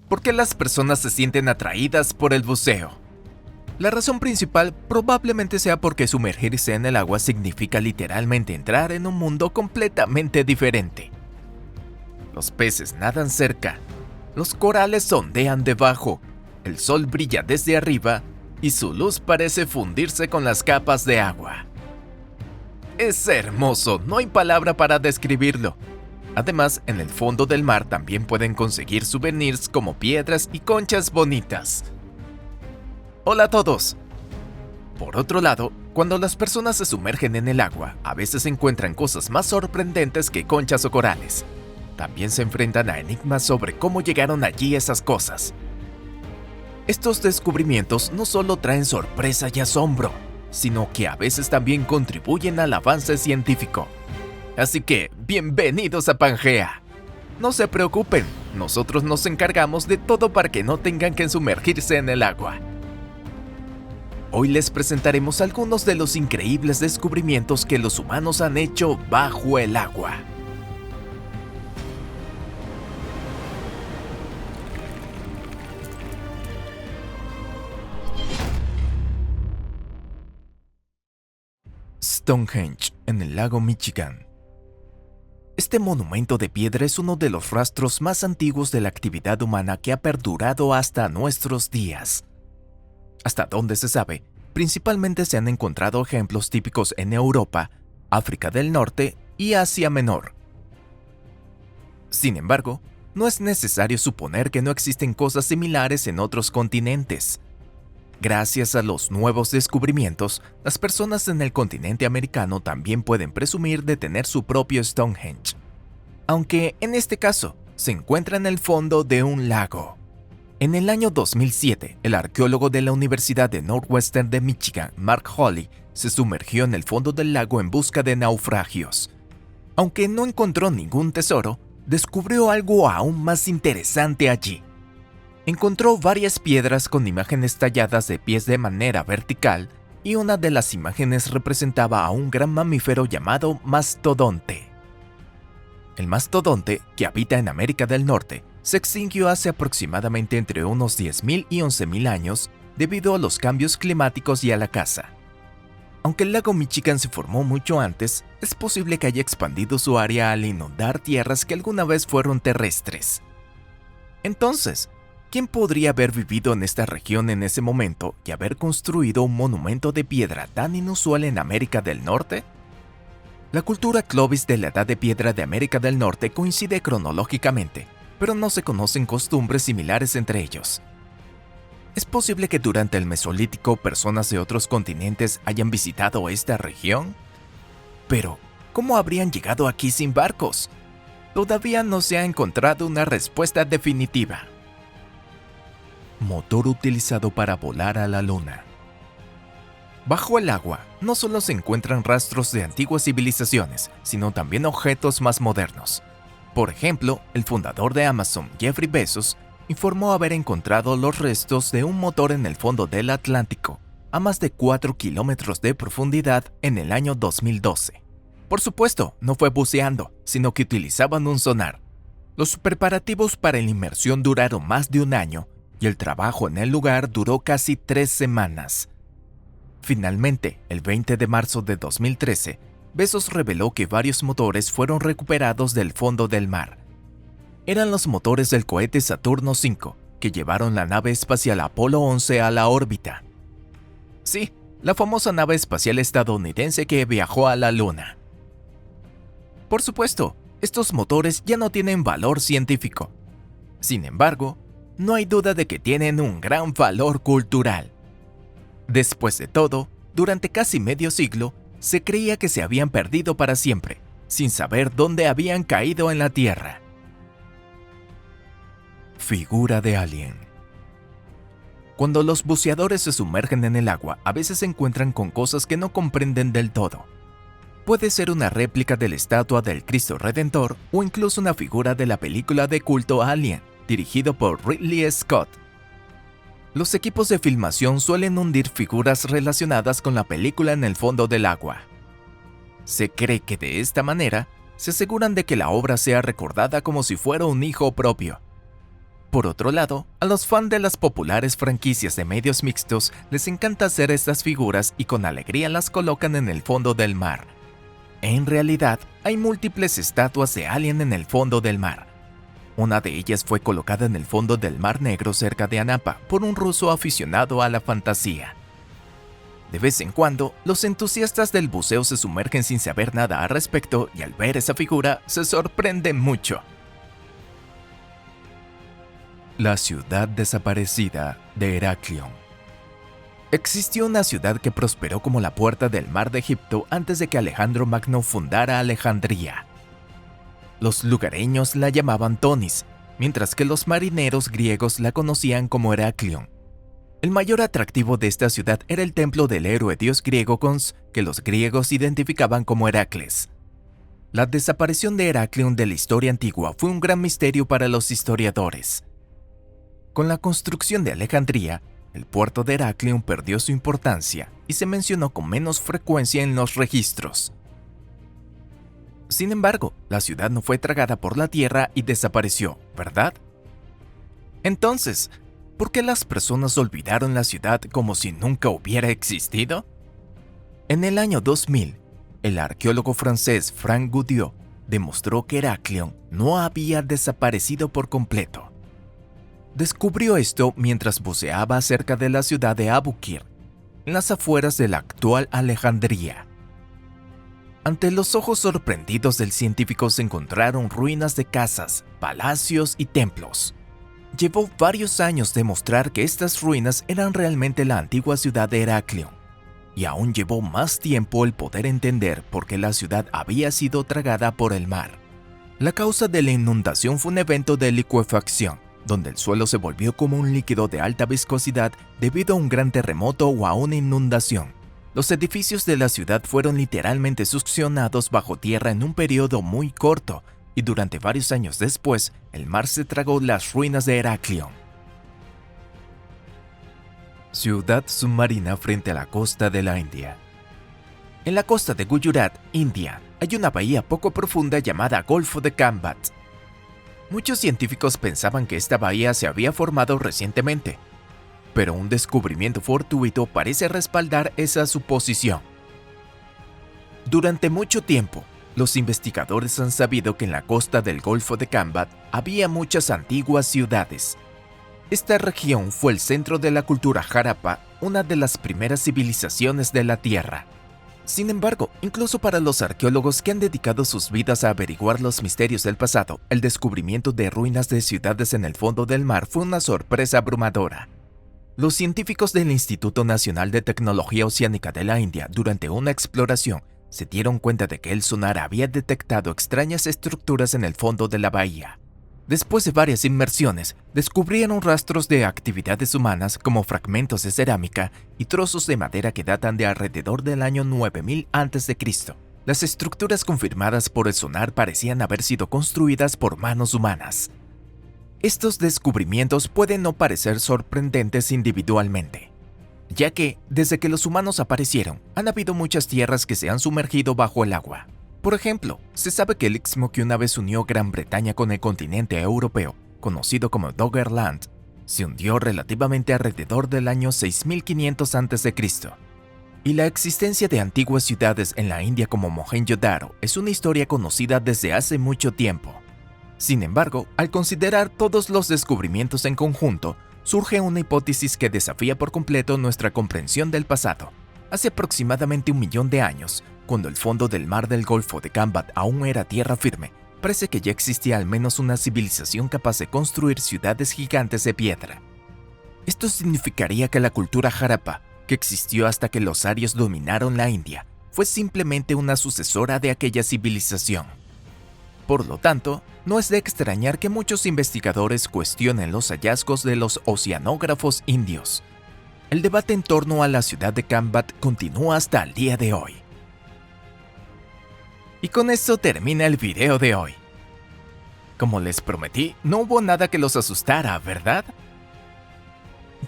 ¿Por qué las personas se sienten atraídas por el buceo? La razón principal probablemente sea porque sumergirse en el agua significa literalmente entrar en un mundo completamente diferente. Los peces nadan cerca, los corales ondean debajo, el sol brilla desde arriba y su luz parece fundirse con las capas de agua. Es hermoso, no hay palabra para describirlo. Además, en el fondo del mar también pueden conseguir souvenirs como piedras y conchas bonitas. Hola a todos. Por otro lado, cuando las personas se sumergen en el agua, a veces encuentran cosas más sorprendentes que conchas o corales. También se enfrentan a enigmas sobre cómo llegaron allí esas cosas. Estos descubrimientos no solo traen sorpresa y asombro, sino que a veces también contribuyen al avance científico. Así que, bienvenidos a Pangea. No se preocupen, nosotros nos encargamos de todo para que no tengan que sumergirse en el agua. Hoy les presentaremos algunos de los increíbles descubrimientos que los humanos han hecho bajo el agua. Stonehenge, en el lago Michigan. Este monumento de piedra es uno de los rastros más antiguos de la actividad humana que ha perdurado hasta nuestros días. Hasta donde se sabe, principalmente se han encontrado ejemplos típicos en Europa, África del Norte y Asia Menor. Sin embargo, no es necesario suponer que no existen cosas similares en otros continentes. Gracias a los nuevos descubrimientos, las personas en el continente americano también pueden presumir de tener su propio Stonehenge, aunque en este caso se encuentra en el fondo de un lago. En el año 2007, el arqueólogo de la Universidad de Northwestern de Michigan, Mark Holley, se sumergió en el fondo del lago en busca de naufragios. Aunque no encontró ningún tesoro, descubrió algo aún más interesante allí. Encontró varias piedras con imágenes talladas de pies de manera vertical y una de las imágenes representaba a un gran mamífero llamado mastodonte. El mastodonte, que habita en América del Norte, se extinguió hace aproximadamente entre unos 10.000 y 11.000 años debido a los cambios climáticos y a la caza. Aunque el lago Michigan se formó mucho antes, es posible que haya expandido su área al inundar tierras que alguna vez fueron terrestres. Entonces, ¿quién podría haber vivido en esta región en ese momento y haber construido un monumento de piedra tan inusual en América del Norte? La cultura Clovis de la Edad de Piedra de América del Norte coincide cronológicamente, pero no se conocen costumbres similares entre ellos. ¿Es posible que durante el Mesolítico personas de otros continentes hayan visitado esta región? Pero, ¿cómo habrían llegado aquí sin barcos? Todavía no se ha encontrado una respuesta definitiva. Motor utilizado para volar a la luna. Bajo el agua, no solo se encuentran rastros de antiguas civilizaciones, sino también objetos más modernos. Por ejemplo, el fundador de Amazon, Jeffrey Bezos, informó haber encontrado los restos de un motor en el fondo del Atlántico, a más de 4 kilómetros de profundidad en el año 2012. Por supuesto, no fue buceando, sino que utilizaban un sonar. Los preparativos para la inmersión duraron más de un año, y el trabajo en el lugar duró casi 3 semanas. Finalmente, el 20 de marzo de 2013, Bezos reveló que varios motores fueron recuperados del fondo del mar. Eran los motores del cohete Saturno V, que llevaron la nave espacial Apolo 11 a la órbita. Sí, la famosa nave espacial estadounidense que viajó a la Luna. Por supuesto, estos motores ya no tienen valor científico. Sin embargo, no hay duda de que tienen un gran valor cultural. Después de todo, durante casi medio siglo, se creía que se habían perdido para siempre, sin saber dónde habían caído en la Tierra. Figura de alien. Cuando los buceadores se sumergen en el agua, a veces se encuentran con cosas que no comprenden del todo. Puede ser una réplica de la estatua del Cristo Redentor o incluso una figura de la película de culto Alien, dirigido por Ridley Scott. Los equipos de filmación suelen hundir figuras relacionadas con la película en el fondo del agua. Se cree que de esta manera se aseguran de que la obra sea recordada como si fuera un hijo propio. Por otro lado, a los fans de las populares franquicias de medios mixtos les encanta hacer estas figuras y con alegría las colocan en el fondo del mar. En realidad, hay múltiples estatuas de Alien en el fondo del mar. Una de ellas fue colocada en el fondo del Mar Negro cerca de Anapa por un ruso aficionado a la fantasía. De vez en cuando, los entusiastas del buceo se sumergen sin saber nada al respecto y al ver esa figura se sorprenden mucho. La ciudad desaparecida de Heraclión. Existió una ciudad que prosperó como la puerta del mar de Egipto antes de que Alejandro Magno fundara Alejandría. Los lugareños la llamaban Tonis, mientras que los marineros griegos la conocían como Heraclión. El mayor atractivo de esta ciudad era el templo del héroe dios griego Cons, que los griegos identificaban como Heracles. La desaparición de Heraclión de la historia antigua fue un gran misterio para los historiadores. Con la construcción de Alejandría, el puerto de Heraclión perdió su importancia y se mencionó con menos frecuencia en los registros. Sin embargo, la ciudad no fue tragada por la tierra y desapareció, ¿verdad? Entonces, ¿por qué las personas olvidaron la ciudad como si nunca hubiera existido? En el año 2000, el arqueólogo francés Franck Goudiot demostró que Heraclión no había desaparecido por completo. Descubrió esto mientras buceaba cerca de la ciudad de Abukir, en las afueras de la actual Alejandría. Ante los ojos sorprendidos del científico se encontraron ruinas de casas, palacios y templos. Llevó varios años demostrar que estas ruinas eran realmente la antigua ciudad de Heraclión, y aún llevó más tiempo el poder entender por qué la ciudad había sido tragada por el mar. La causa de la inundación fue un evento de licuefacción, donde el suelo se volvió como un líquido de alta viscosidad debido a un gran terremoto o a una inundación. Los edificios de la ciudad fueron literalmente succionados bajo tierra en un periodo muy corto, y durante varios años después, el mar se tragó las ruinas de Heraclión. Ciudad submarina frente a la costa de la India. En la costa de Gujarat, India, hay una bahía poco profunda llamada Golfo de Cambat. Muchos científicos pensaban que esta bahía se había formado recientemente, pero un descubrimiento fortuito parece respaldar esa suposición. Durante mucho tiempo, los investigadores han sabido que en la costa del Golfo de Cambat había muchas antiguas ciudades. Esta región fue el centro de la cultura Harappa, una de las primeras civilizaciones de la Tierra. Sin embargo, incluso para los arqueólogos que han dedicado sus vidas a averiguar los misterios del pasado, el descubrimiento de ruinas de ciudades en el fondo del mar fue una sorpresa abrumadora. Los científicos del Instituto Nacional de Tecnología Oceánica de la India, durante una exploración, se dieron cuenta de que el sonar había detectado extrañas estructuras en el fondo de la bahía. Después de varias inmersiones, descubrieron rastros de actividades humanas como fragmentos de cerámica y trozos de madera que datan de alrededor del año 9000 a.C. Las estructuras confirmadas por el sonar parecían haber sido construidas por manos humanas. Estos descubrimientos pueden no parecer sorprendentes individualmente, ya que, desde que los humanos aparecieron, han habido muchas tierras que se han sumergido bajo el agua. Por ejemplo, se sabe que el istmo que una vez unió Gran Bretaña con el continente europeo, conocido como Doggerland, se hundió relativamente alrededor del año 6500 a.C. Y la existencia de antiguas ciudades en la India como Mohenjo-Daro es una historia conocida desde hace mucho tiempo. Sin embargo, al considerar todos los descubrimientos en conjunto, surge una hipótesis que desafía por completo nuestra comprensión del pasado. Hace aproximadamente 1 millón de años, cuando el fondo del mar del Golfo de Cambat aún era tierra firme, parece que ya existía al menos una civilización capaz de construir ciudades gigantes de piedra. Esto significaría que la cultura Harappa, que existió hasta que los arios dominaron la India, fue simplemente una sucesora de aquella civilización. Por lo tanto, no es de extrañar que muchos investigadores cuestionen los hallazgos de los oceanógrafos indios. El debate en torno a la ciudad de Cambat continúa hasta el día de hoy. Y con esto termina el video de hoy. Como les prometí, no hubo nada que los asustara, ¿verdad?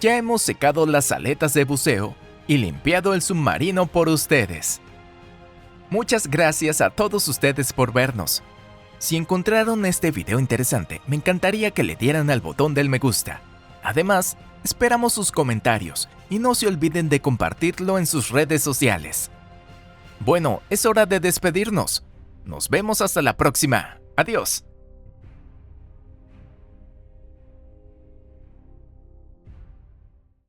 Ya hemos secado las aletas de buceo y limpiado el submarino por ustedes. Muchas gracias a todos ustedes por vernos. Si encontraron este video interesante, me encantaría que le dieran al botón del me gusta. Además, esperamos sus comentarios y no se olviden de compartirlo en sus redes sociales. Bueno, es hora de despedirnos. Nos vemos hasta la próxima. Adiós.